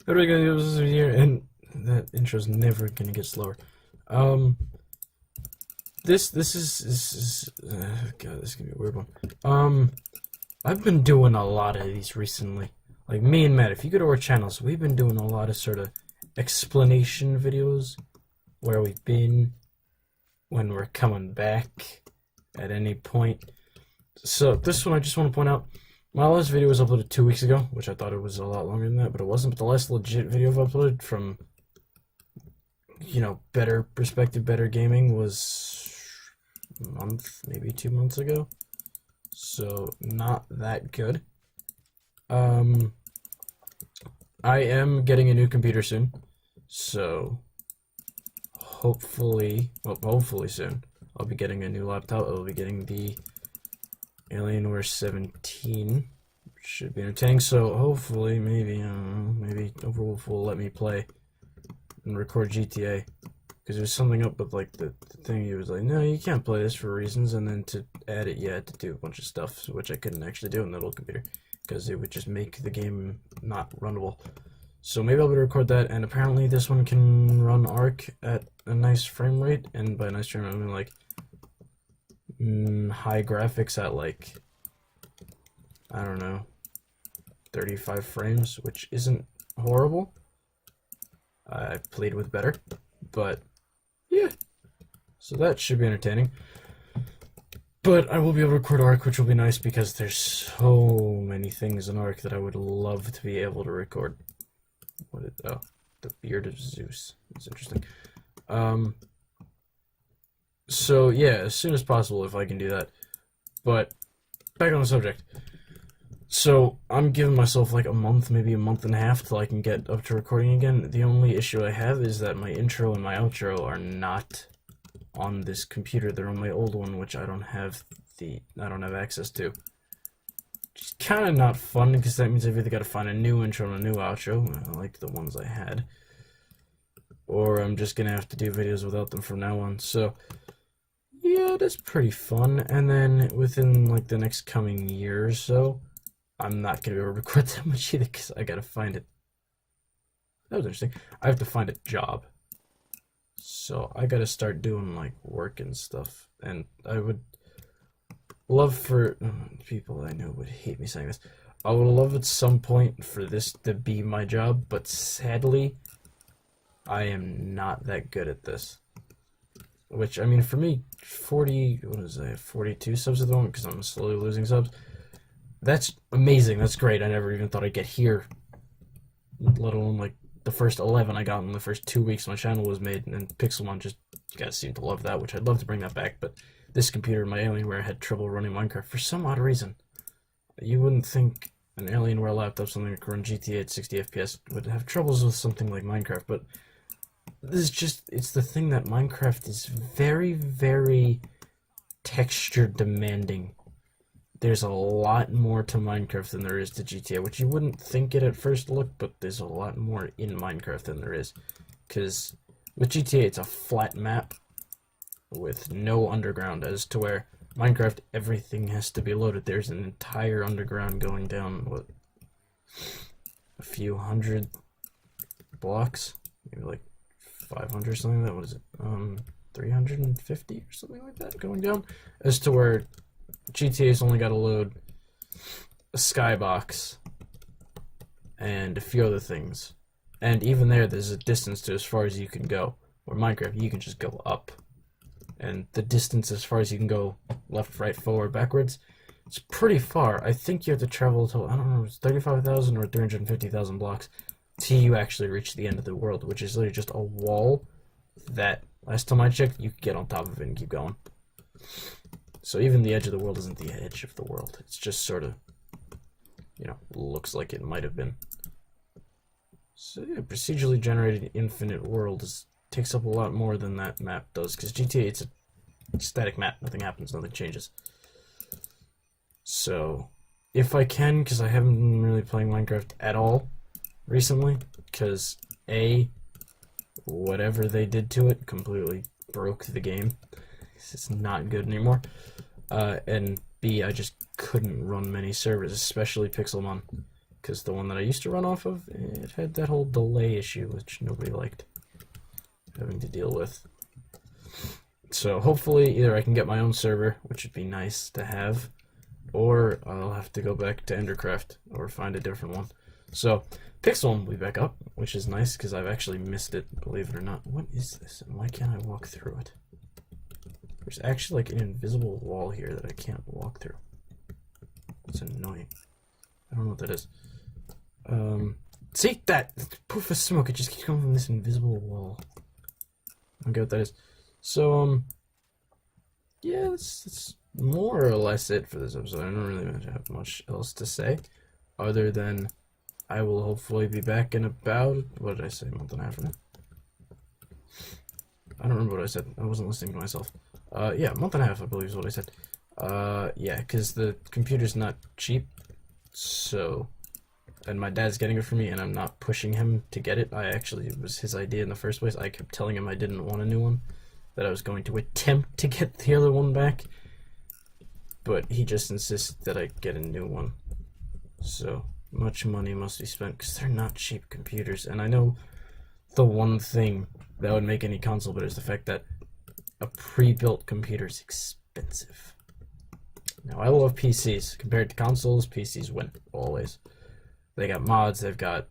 What are we gonna do this here? And that intro's never gonna get slower. This is God, this is gonna be a weird one. I've been doing a lot of these recently. Like me and Matt, if you go to our channels, we've been doing a lot of sort of explanation videos, where we've been, when we're coming back, at any point. So this one I just want to point out, my last video was uploaded 2 weeks ago, which I thought it was a lot longer than that, but it wasn't. But the last legit video I've uploaded from, better perspective, better gaming was a month, maybe 2 months ago. So not that good. I am getting a new computer soon, so hopefully soon, I'll be getting a new laptop. I'll be getting the Alienware 17. Should be entertaining. So hopefully, maybe maybe Overwolf will let me play and record GTA. Because there's something up with like the thing. He was like, no, you can't play this for reasons, and then to add it, you had to do a bunch of stuff, which I couldn't actually do on the old computer, because it would just make the game not runnable. So maybe I'll be able to record that, and apparently this one can run Arc at a nice frame rate, and by nice frame rate I mean like high graphics at like, I don't know, 35 frames, which isn't horrible. I played with better, but yeah, so that should be entertaining. But I will be able to record Arc, which will be nice because there's so many things in Arc that I would love to be able to record. Oh, the Beard of Zeus. That's interesting. So yeah, as soon as possible if I can do that. But back on the subject. So I'm giving myself like a month, maybe a month and a half till I can get up to recording again. The only issue I have is that my intro and my outro are not on this computer. They're on my old one, which I don't have access to. Which is kind of not fun, because that means I've either got to find a new intro and a new outro. I like the ones I had, or I'm just gonna have to do videos without them from now on. So yeah, that's pretty fun. And then within like the next coming year or so, I'm not gonna be able to record that much either, because I gotta find it. That was interesting. I have to find a job. So I gotta start doing like work and stuff. And I would love for people I know would hate me saying this. I would love at some point for this to be my job, but sadly, I am not that good at this. Which, I mean, for me, 42 subs at the moment, because I'm slowly losing subs. That's amazing. That's great. I never even thought I'd get here, let alone like the first 11 I got in the first 2 weeks my channel was made, and Pixelmon just, you guys seem to love that, which I'd love to bring that back, but this computer, my Alienware, had trouble running Minecraft for some odd reason. You wouldn't think an Alienware laptop, something that could run GTA at 60 FPS, would have troubles with something like Minecraft, but this is just, it's the thing that Minecraft is very, very texture demanding. There's a lot more to Minecraft than there is to GTA, which you wouldn't think it at first look, but there's a lot more in Minecraft than there is. Because with GTA, it's a flat map with no underground, as to where Minecraft, everything has to be loaded. There's an entire underground going down, what, a few hundred blocks? Maybe like 500 or something like that. What is it? 350 or something like that going down? As to where GTA's only got to load a skybox and a few other things. And even there's a distance to as far as you can go. Where Minecraft, you can just go up. And the distance as far as you can go left, right, forward, backwards, it's pretty far. I think you have to travel to, I don't know, it's 35,000 or 350,000 blocks till you actually reach the end of the world, which is literally just a wall that, last time I checked, you could get on top of it and keep going. So even the edge of the world isn't the edge of the world. It's just sort of, looks like it might have been. So yeah, procedurally generated infinite world takes up a lot more than that map does, because GTA, it's a static map. Nothing happens, nothing changes. So if I can, because I haven't been really playing Minecraft at all recently, because A, whatever they did to it completely broke the game. It's not good anymore. And B, I just couldn't run many servers, especially Pixelmon, because the one that I used to run off of, it had that whole delay issue, which nobody liked having to deal with. So hopefully either I can get my own server, which would be nice to have, or I'll have to go back to Endercraft or find a different one. So Pixel will be back up, which is nice because I've actually missed it, believe it or not. What is this, and why can't I walk through it? There's actually like an invisible wall here that I can't walk through. It's annoying. I don't know what that is. See that poof of smoke? It just keeps coming from this invisible wall. I don't get what that is. So yeah, that's more or less it for this episode. I don't really have much else to say, other than I will hopefully be back in about, what did I say, a month and a half from now? I don't remember what I said. I wasn't listening to myself. Yeah, a month and a half, I believe is what I said. Yeah, because the computer's not cheap, so, and my dad's getting it for me, and I'm not pushing him to get it. It was his idea in the first place. I kept telling him I didn't want a new one, that I was going to attempt to get the other one back, but he just insists that I get a new one. So much money must be spent, because they're not cheap computers, and I know the one thing that would make any console better is the fact that a pre-built computer is expensive. Now, I love PCs. Compared to consoles, PCs win, always. They got mods, they've got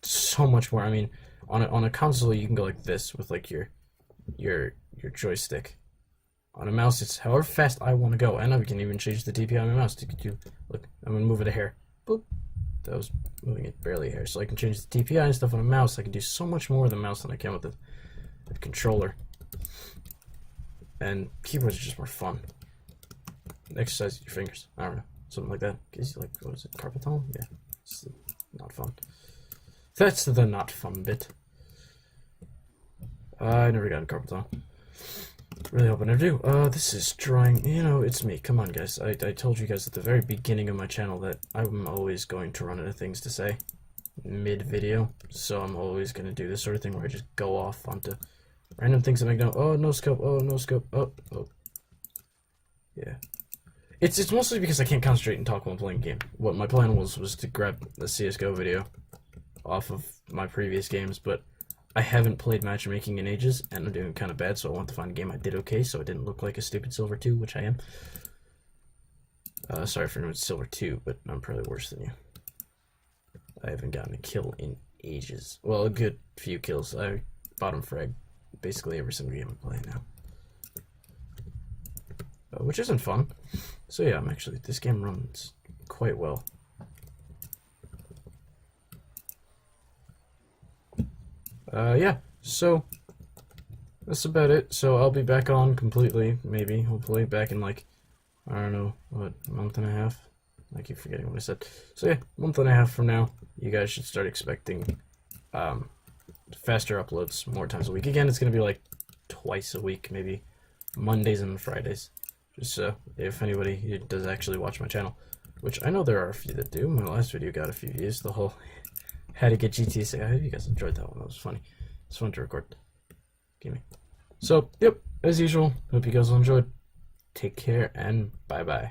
so much more. I mean, on a console, you can go like this with like your joystick. On a mouse, it's however fast I want to go, and I can even change the DPI on my mouse to do. Look, I'm gonna move it a hair. Boop. That was moving it barely a hair. So I can change the DPI and stuff on a mouse. I can do so much more with a mouse than I can with the controller. And keyboards are just more fun. Exercise your fingers. I don't know, something like that. Gives you like, what is it, carpal tunnel? Yeah, it's not fun. That's the not fun bit. I never got a carpal tunnel. Really hope I never do. This is drawing. You know, it's me. Come on, guys. I told you guys at the very beginning of my channel that I'm always going to run out of things to say mid-video. So I'm always going to do this sort of thing where I just go off onto random things that make no. Oh, no scope. Oh, no scope. Oh. Yeah. It's mostly because I can't concentrate and talk while I'm playing a game. What my plan was to grab the CSGO video off of my previous games, but I haven't played matchmaking in ages, and I'm doing kind of bad, so I want to find a game I did okay, so I didn't look like a stupid Silver 2, which I am. Sorry for anyone Silver 2, but I'm probably worse than you. I haven't gotten a kill in ages. Well, a good few kills. I bottom frag basically every single game I play now. Which isn't fun. So yeah, this game runs quite well. Yeah, so that's about it. So I'll be back on completely, maybe, hopefully, back in like, I don't know, what, a month and a half? I keep forgetting what I said. So yeah, a month and a half from now, you guys should start expecting faster uploads more times a week. Again, it's going to be like twice a week, maybe Mondays and Fridays. Just so if anybody does actually watch my channel, which I know there are a few that do. My last video got a few views, the whole how to get GTA 6. I hope you guys enjoyed that one. That was funny. It's fun to record. Give me. So, yep, as usual, hope you guys all enjoyed. Take care and bye-bye.